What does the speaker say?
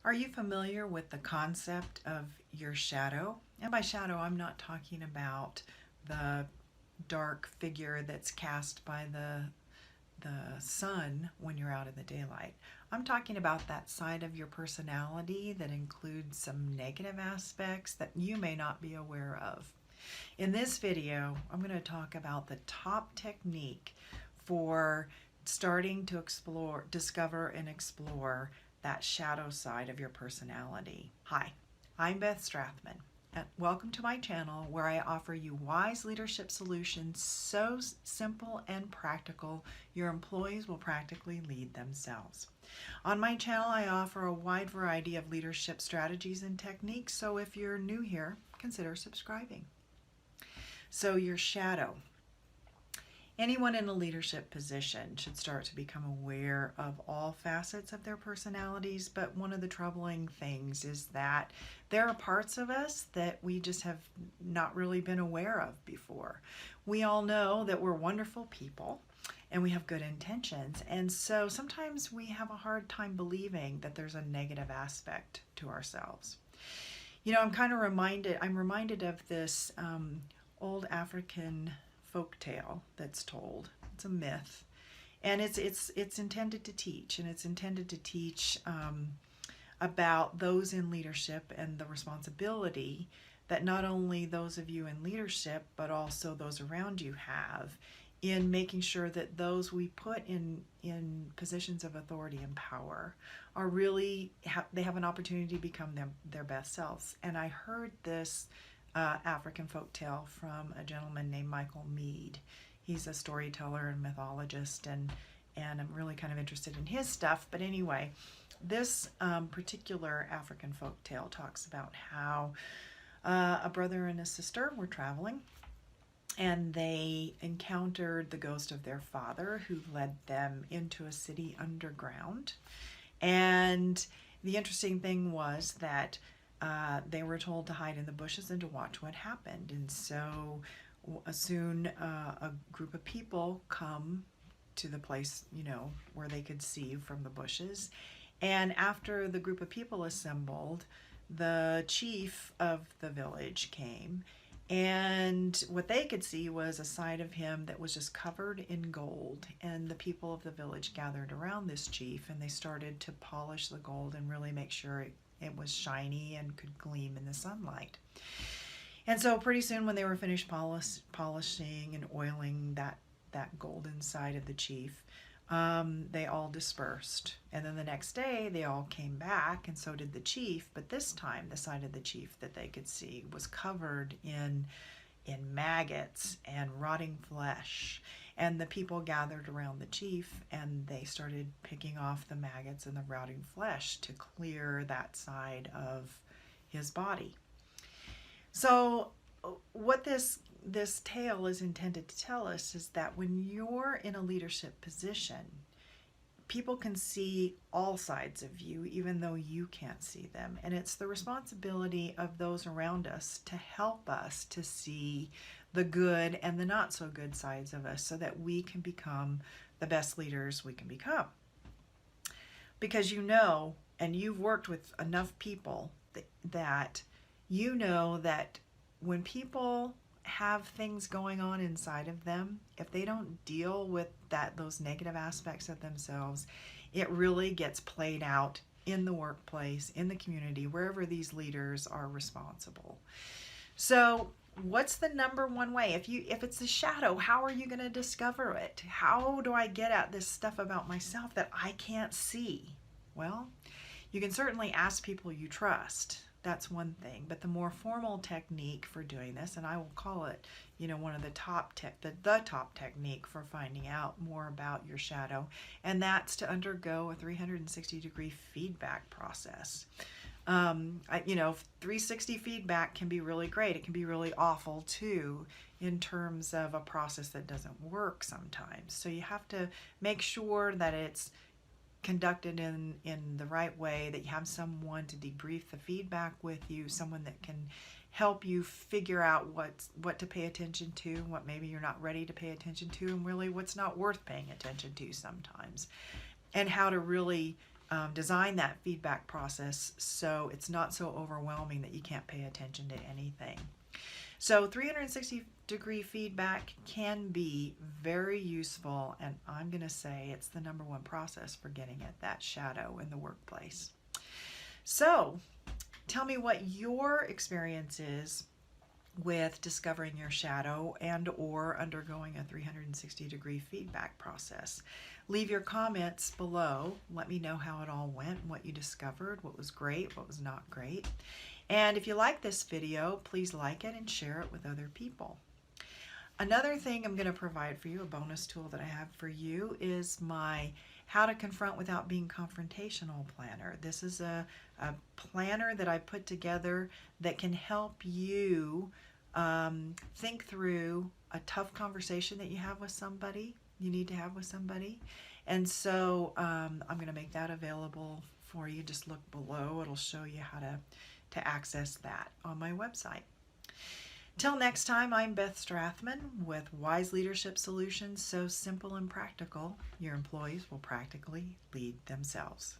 Are you familiar with the concept of your shadow? And by shadow, I'm not talking about the dark figure that's cast by the sun when you're out in the daylight. I'm talking about that side of your personality that includes some negative aspects that you may not be aware of. In this video, I'm going to talk about the top technique for starting to discover and explore that shadow side of your personality. Hi, I'm Beth Strathman, and welcome to my channel where I offer you wise leadership solutions so simple and practical your employees will practically lead themselves. On my channel, I offer a wide variety of leadership strategies and techniques, so if you're new here, consider subscribing. So your shadow. Anyone in a leadership position should start to become aware of all facets of their personalities, but one of the troubling things is that there are parts of us that we just have not really been aware of before. We all know that we're wonderful people and we have good intentions, and so sometimes we have a hard time believing that there's a negative aspect to ourselves. You know, I'm reminded of this old African folk tale that's told. It's a myth, and it's intended to teach, and it's intended to teach about those in leadership and the responsibility that not only those of you in leadership but also those around you have in making sure that those we put in positions of authority and power are really they have an opportunity to become their best selves. And I heard this African folktale from a gentleman named Michael Mead. He's a storyteller and mythologist, and I'm really kind of interested in his stuff. But anyway, this particular African folktale talks about how a brother and a sister were traveling, and they encountered the ghost of their father, who led them into a city underground. And the interesting thing was that they were told to hide in the bushes and to watch what happened. And so soon a group of people come to the place, you know, where they could see from the bushes. And after the group of people assembled, the chief of the village came, and what they could see was a side of him that was just covered in gold. And the people of the village gathered around this chief, and they started to polish the gold and really make sure it was shiny and could gleam in the sunlight. And so pretty soon, when they were finished polishing and oiling that golden side of the chief, they all dispersed. And then the next day they all came back, and so did the chief, but this time the side of the chief that they could see was covered in maggots and rotting flesh. And the people gathered around the chief, and they started picking off the maggots and the rotting flesh to clear that side of his body. So what this tale is intended to tell us is that when you're in a leadership position, people can see all sides of you, even though you can't see them. And it's the responsibility of those around us to help us to see the good and the not so good sides of us so that we can become the best leaders we can become. Because you know, and you've worked with enough people that you know that when people have things going on inside of them, if they don't deal with those negative aspects of themselves, it really gets played out in the workplace, in the community, wherever these leaders are responsible. So what's the number one way? If it's a shadow, how are you going to discover it? How do I get at this stuff about myself that I can't see? Well, you can certainly ask people you trust. That's one thing. But the more formal technique for doing this, and I will call it, you know, one of the top technique for finding out more about your shadow, and that's to undergo a 360-degree feedback process. You know, 360 feedback can be really great. It can be really awful too, in terms of a process that doesn't work sometimes. So you have to make sure that it's conducted in the right way, that you have someone to debrief the feedback with you, someone that can help you figure out what to pay attention to, what maybe you're not ready to pay attention to, and really what's not worth paying attention to sometimes, and how to really design that feedback process so it's not so overwhelming that you can't pay attention to anything. So 360-degree feedback can be very useful, and I'm going to say it's the number one process for getting at that shadow in the workplace. So tell me what your experience is with discovering your shadow and or undergoing a 360-degree feedback process. Leave your comments below. Let me know how it all went, what you discovered, what was great, what was not great. And if you like this video, please like it and share it with other people. Another thing I'm going to provide for you, a bonus tool that I have for you, is my How to Confront Without Being Confrontational planner. This is a planner that I put together that can help you think through a tough conversation that you have with somebody, you need to have with somebody. And so I'm going to make that available for you. Just look below. It'll show you how to access that on my website. Till next time, I'm Beth Strathman with Wise Leadership Solutions, so simple and practical, your employees will practically lead themselves.